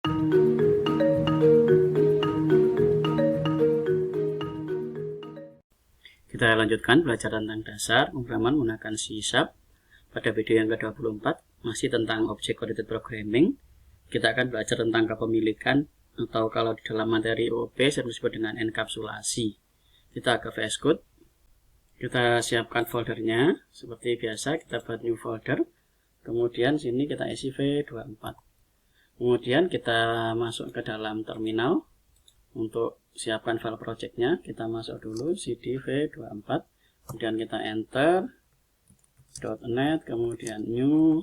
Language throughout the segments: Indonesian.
Kita lanjutkan belajar tentang dasar pemrograman menggunakan C#. Pada video yang ke-24 masih tentang Object Oriented Programming. Kita akan belajar tentang kepemilikan, atau kalau di dalam materi UOB sering disebut dengan enkapsulasi. Kita ke VS Code. Kita siapkan foldernya seperti biasa, kita buat new folder. Kemudian sini kita isi V24. Kemudian kita masuk ke dalam terminal. Untuk siapkan file projectnya, kita masuk dulu cd v24, kemudian kita enter .NET, kemudian new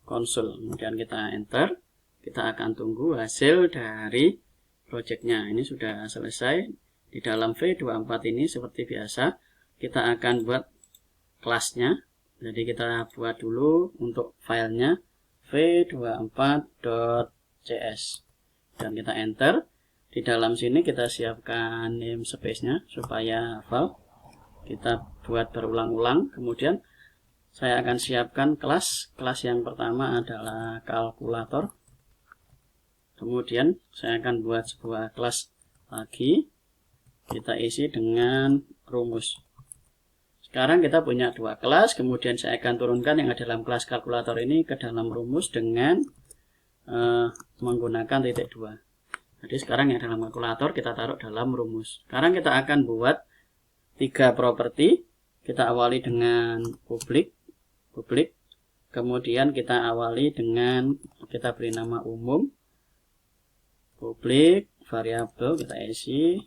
console, kemudian kita enter. Kita akan tunggu hasil dari projectnya. Ini sudah selesai. Di dalam v24 ini seperti biasa kita akan buat kelasnya. Jadi kita buat dulu untuk filenya v24.cs dan kita enter. Di dalam sini kita siapkan namespace-nya supaya hafal. Kita buat berulang-ulang. Kemudian saya akan siapkan kelas. Kelas yang pertama adalah kalkulator. Kemudian saya akan buat sebuah kelas lagi. Kita isi dengan rumus. Sekarang kita punya dua kelas. Kemudian saya akan turunkan yang ada dalam kelas kalkulator ini ke dalam rumus dengan menggunakan titik 2. Jadi sekarang yang dalam kalkulator kita taruh dalam rumus. Sekarang kita akan buat 3 properti. Kita awali dengan publik. Kemudian kita awali dengan, kita beri nama umum. Publik, variabel kita isi.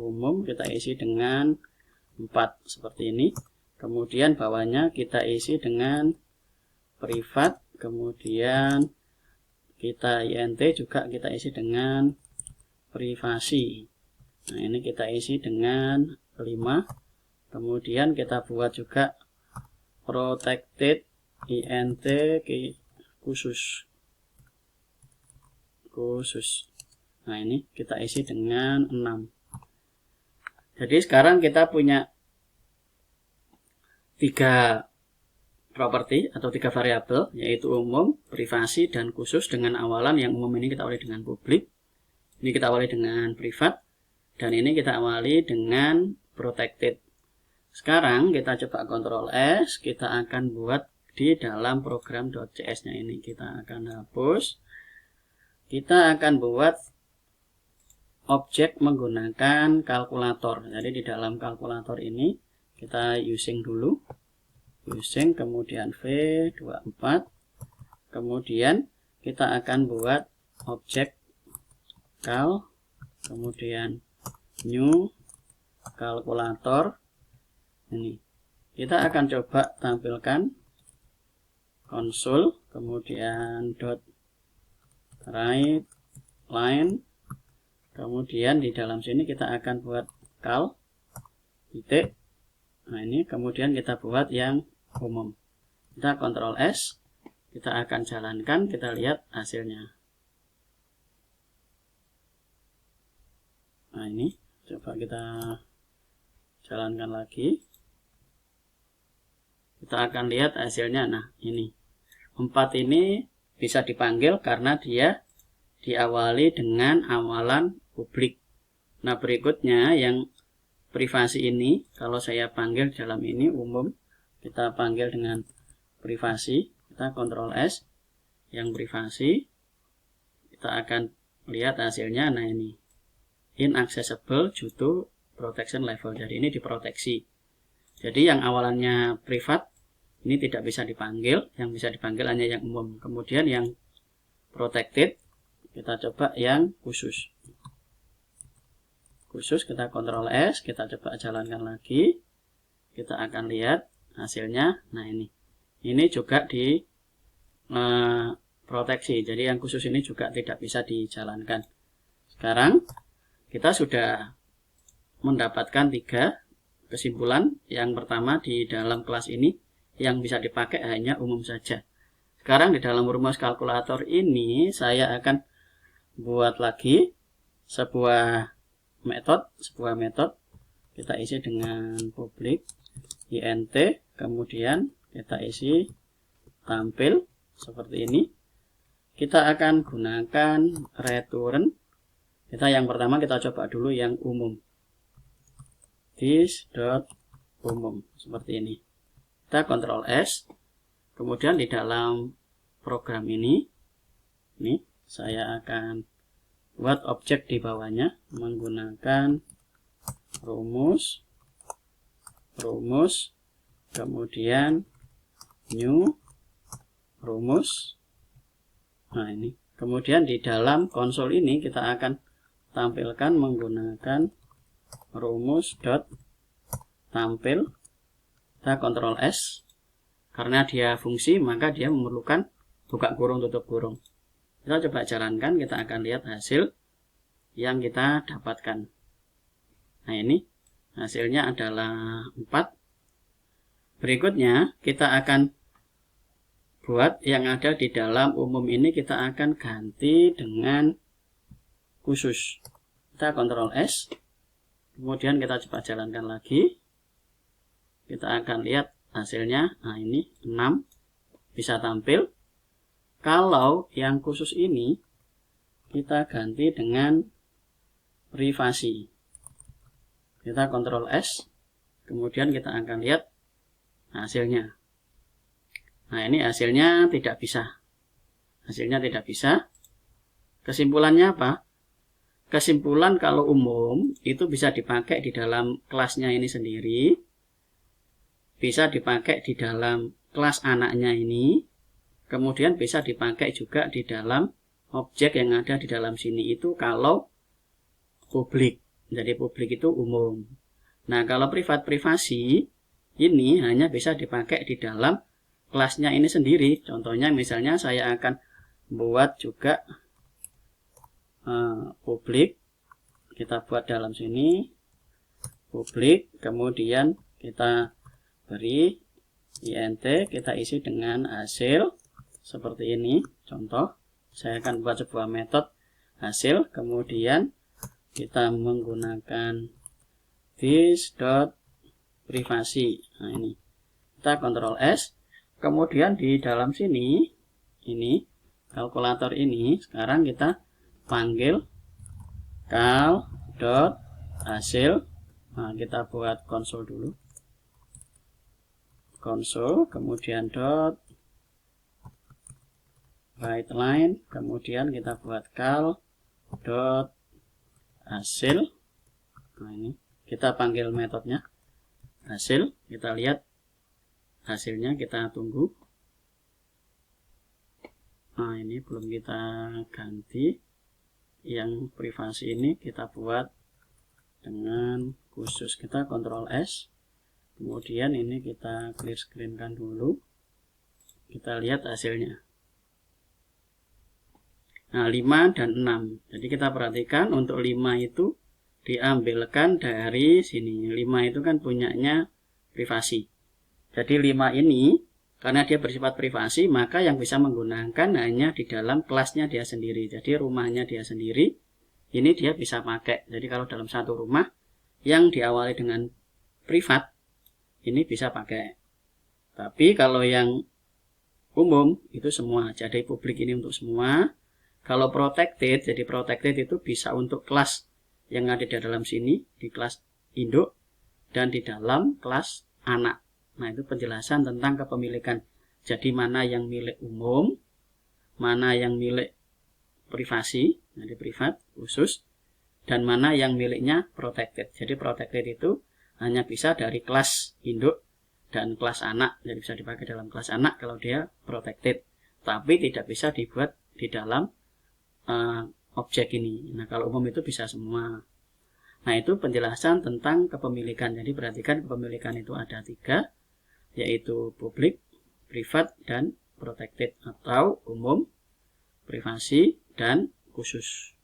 Umum kita isi dengan 4 seperti ini. Kemudian bawahnya kita isi dengan privat. Kemudian kita int juga kita isi dengan privasi. Nah, ini kita isi dengan 5. Kemudian kita buat juga protected int khusus. Nah, ini kita isi dengan 6. Jadi sekarang kita punya 3 properti atau 3 variabel, yaitu umum, privasi, dan khusus. Dengan awalan yang umum ini kita awali dengan publik, ini kita awali dengan privat, dan ini kita awali dengan protected. Sekarang kita coba Ctrl S, kita akan buat di dalam program .cs nya ini. Kita akan hapus. Kita akan buat objek menggunakan kalkulator. Jadi di dalam kalkulator ini kita using dulu. Using, kemudian v24, kemudian kita akan buat objek kal, kemudian new kalkulator. Ini kita akan coba tampilkan konsol, kemudian .write line, kemudian di dalam sini kita akan buat kal titik. Nah, ini kemudian kita buat yang umum. Kita Ctrl S, kita akan jalankan, kita lihat hasilnya. Nah, ini coba kita jalankan lagi. Kita akan lihat hasilnya. Nah, ini 4 ini bisa dipanggil karena dia diawali dengan awalan publik. Nah, berikutnya yang privasi ini, kalau saya panggil dalam ini umum, kita panggil dengan privasi, kita Ctrl S, yang privasi, kita akan lihat hasilnya. Nah, ini inaccessible due to protection level, jadi ini diproteksi. Jadi yang awalannya privat ini tidak bisa dipanggil, yang bisa dipanggil hanya yang umum. Kemudian yang protected, kita coba yang khusus. Kita Ctrl S, kita coba jalankan lagi, kita akan lihat hasilnya. Nah, ini juga di proteksi, jadi yang khusus ini juga tidak bisa dijalankan. Sekarang kita sudah mendapatkan 3 kesimpulan. Yang pertama, di dalam kelas ini yang bisa dipakai hanya umum saja. Sekarang di dalam rumus kalkulator ini saya akan buat lagi sebuah metode, kita isi dengan publik int, kemudian kita isi tampil seperti ini. kita akan gunakan return. Yang pertama kita coba dulu yang umum. This.umum seperti ini. Kita Ctrl S. Kemudian di dalam program ini saya akan buat objek di bawahnya menggunakan rumus, kemudian new rumus. Nah, ini. Kemudian di dalam konsol ini kita akan tampilkan menggunakan rumus.tampil. Kita Ctrl S. Karena dia fungsi, maka dia memerlukan buka kurung tutup kurung. Kita coba jalankan, kita akan lihat hasil yang kita dapatkan. Nah, ini hasilnya adalah 4. Berikutnya kita akan buat yang ada di dalam umum ini, kita akan ganti dengan khusus. Kita Ctrl S. Kemudian kita coba jalankan lagi. Kita akan lihat hasilnya. Nah, ini 6 bisa tampil. Kalau yang khusus ini kita ganti dengan privasi. Kita Ctrl S. Kemudian kita akan lihat hasilnya. Nah, ini hasilnya tidak bisa. Kesimpulannya apa? Kesimpulan kalau umum itu bisa dipakai di dalam kelasnya ini sendiri. Bisa dipakai di dalam kelas anaknya ini. Kemudian bisa dipakai juga di dalam objek yang ada di dalam sini itu kalau publik. Jadi publik itu umum. Nah, kalau privat privasi ini hanya bisa dipakai di dalam kelasnya ini sendiri. Contohnya misalnya saya akan buat juga publik. Kita buat dalam sini publik, kemudian kita beri int, kita isi dengan hasil seperti ini. Contoh, saya akan buat sebuah metode hasil, kemudian kita menggunakan this.privasi. Nah, ini kita Ctrl S. Kemudian di dalam sini ini kalkulator ini sekarang kita panggil kal.hasil. Nah, kita buat konsol dulu. Konsol, kemudian .writeLine, kemudian kita buat kal.hasil. Nah, ini kita panggil metodenya hasil. Kita lihat hasilnya, kita tunggu. Nah, ini belum kita ganti. Yang privasi ini kita buat dengan khusus. Kita Ctrl S. Kemudian ini kita clear screen kan dulu. Kita lihat hasilnya. Nah, 5 dan 6. Jadi kita perhatikan untuk 5 itu diambilkan dari sini. 5 itu kan punyanya privasi. Jadi 5 ini karena dia bersifat privasi, maka yang bisa menggunakan hanya di dalam kelasnya dia sendiri. Jadi rumahnya dia sendiri, ini dia bisa pakai. Jadi kalau dalam satu rumah yang diawali dengan privat, ini bisa pakai. Tapi kalau yang umum itu semua. Jadi publik ini untuk semua. Kalau protected, jadi protected itu bisa untuk kelas yang ada di dalam sini, di kelas induk dan di dalam kelas anak. Nah, itu penjelasan tentang kepemilikan. Jadi mana yang milik umum, mana yang milik privasi, jadi privat khusus, dan mana yang miliknya protected. Jadi protected itu hanya bisa dari kelas induk dan kelas anak. Jadi bisa dipakai dalam kelas anak kalau dia protected. Tapi tidak bisa dibuat di dalam objek ini. Nah, kalau umum itu bisa semua. Nah, itu penjelasan tentang kepemilikan. Jadi perhatikan kepemilikan itu ada 3, yaitu publik, privat, dan protected atau umum, privasi, dan khusus.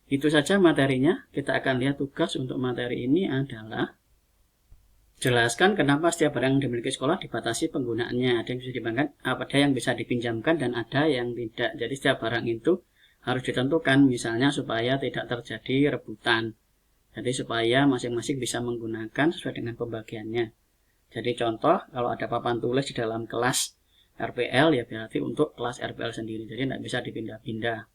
Itu saja materinya. Kita akan lihat tugas untuk materi ini adalah jelaskan kenapa setiap barang yang dimiliki sekolah dibatasi penggunaannya. Ada yang bisa dipinjamkan, ada yang bisa dipinjamkan, dan ada yang tidak. Jadi setiap barang itu harus ditentukan, misalnya supaya tidak terjadi rebutan. Jadi supaya masing-masing bisa menggunakan sesuai dengan pembagiannya. Jadi contoh, kalau ada papan tulis di dalam kelas RPL ya berarti untuk kelas RPL sendiri, jadi tidak bisa dipindah-pindah.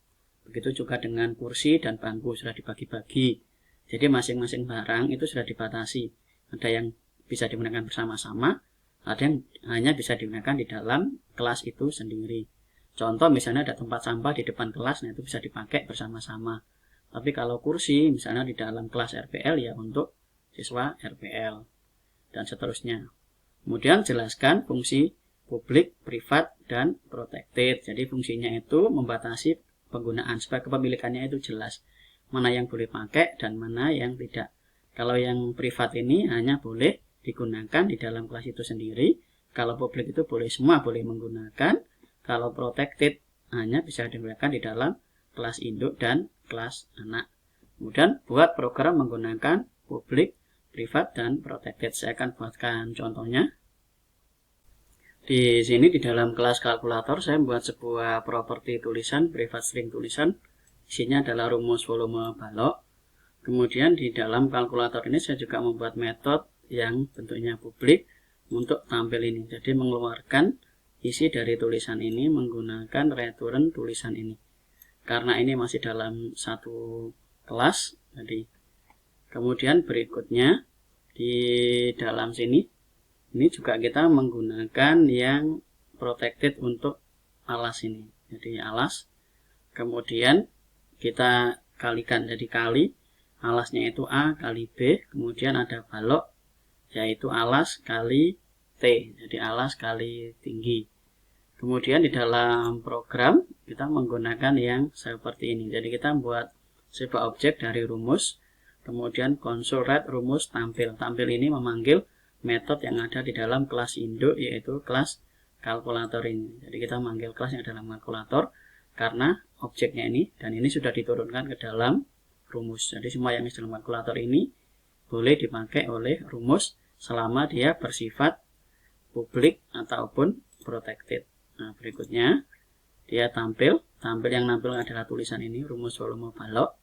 Begitu juga dengan kursi dan bangku sudah dibagi-bagi, jadi masing-masing barang itu sudah dibatasi. Ada yang bisa digunakan bersama-sama, ada yang hanya bisa digunakan di dalam kelas itu sendiri. Contoh misalnya ada tempat sampah di depan kelas, nah itu bisa dipakai bersama-sama. Tapi kalau kursi misalnya di dalam kelas RPL ya untuk siswa RPL dan seterusnya. Kemudian jelaskan fungsi publik, privat, dan protected. Jadi fungsinya itu membatasi penggunaan supaya kepemilikannya itu jelas. Mana yang boleh pakai dan mana yang tidak. Kalau yang privat ini hanya boleh digunakan di dalam kelas itu sendiri. Kalau publik itu boleh semua boleh menggunakan. Kalau protected hanya bisa digunakan di dalam kelas induk dan kelas anak. Kemudian buat program menggunakan publik, privat, dan protected. Saya akan buatkan contohnya. Di sini di dalam kelas kalkulator saya membuat sebuah properti tulisan, private string tulisan. Isinya adalah rumus volume balok. Kemudian di dalam kalkulator ini saya juga membuat metode yang bentuknya publik untuk tampil ini. Jadi mengeluarkan isi dari tulisan ini menggunakan return tulisan ini. Karena ini masih dalam satu kelas, jadi kemudian berikutnya di dalam sini ini juga kita menggunakan yang protected untuk alas ini. Jadi alas, kemudian kita kalikan, jadi kali alasnya itu A kali B, kemudian ada balok yaitu alas kali T, jadi alas kali tinggi. Kemudian di dalam program kita menggunakan yang seperti ini. Jadi kita membuat sebuah objek dari rumus, kemudian console write rumus tampil. Tampil ini memanggil metode yang ada di dalam kelas induk yaitu kelas kalkulator ini. Jadi kita manggil kelas yang dalam kalkulator karena objeknya ini dan ini sudah diturunkan ke dalam rumus. Jadi semua yang di dalam kalkulator ini boleh dipakai oleh rumus selama dia bersifat publik ataupun protected. Nah, berikutnya dia tampil yang nampil adalah tulisan ini, rumus volume balok.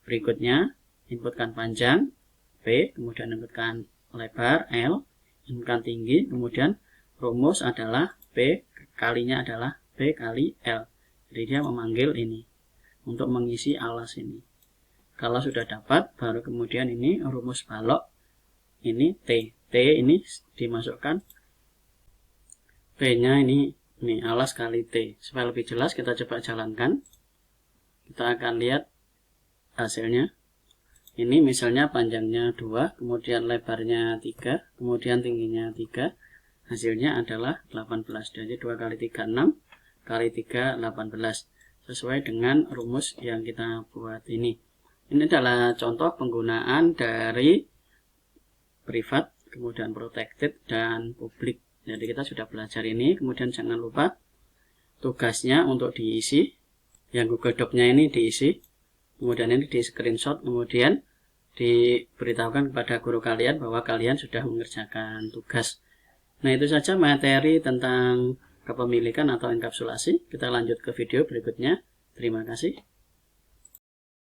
Berikutnya inputkan panjang P, kemudian inputkan lebar L, inputkan tinggi, kemudian rumus adalah P kalinya adalah P kali L. Jadi dia memanggil ini untuk mengisi alas ini. Kalau sudah dapat, baru kemudian ini rumus balok ini T. T ini dimasukkan P-nya ini alas kali T. Supaya lebih jelas kita coba jalankan. Kita akan lihat hasilnya. Ini misalnya panjangnya 2, kemudian lebarnya 3, kemudian tingginya 3. Hasilnya adalah 18. Jadi 2 kali 3 6, kali 3 18. Sesuai dengan rumus yang kita buat ini. Ini adalah contoh penggunaan dari privat, kemudian protected, dan publik. Jadi kita sudah belajar ini. Kemudian jangan lupa tugasnya untuk diisi. Yang Google Doc-nya ini diisi. Kemudian ini di screenshot. Kemudian diberitahukan kepada guru kalian bahwa kalian sudah mengerjakan tugas. Nah, itu saja materi tentang kepemilikan atau enkapsulasi. Kita lanjut ke video berikutnya. Terima kasih.